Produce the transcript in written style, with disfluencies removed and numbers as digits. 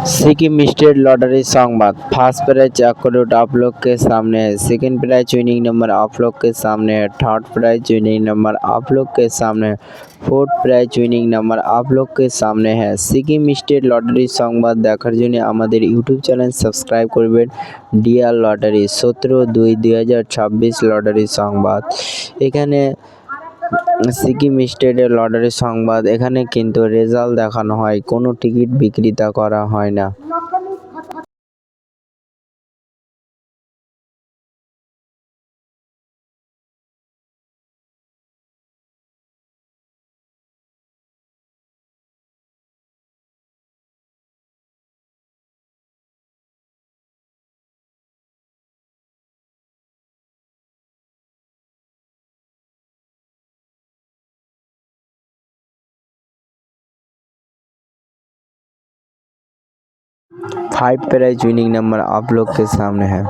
Sikkim state lottery संवाद। First prize 1 crore आप लोग के सामने है। सेकंड प्राइज विनिंग नंबर आप लोग के सामने है। थर्ड प्राइज विनिंग नंबर आप लोग के सामने है। फोर्थ प्राइज विनिंग नंबर आप लोग के सामने है। सिक्किम स्टेट लॉटरी संवाद দেখার জন্য আমাদের ইউটিউব চ্যানেল সাবস্ক্রাইব করবেন। ডিয়ার লটারি 17/2/2026 লটারি সংবাদ। এখানে সিকিম স্টেটের লটারি সংবাদ। এখানে কিন্তু রেজাল্ট দেখানো হয়, কোনো টিকিট বিক্রিতা করা হয় না। फाइव प्राइज विनिंग नंबर आप लोग के सामने है।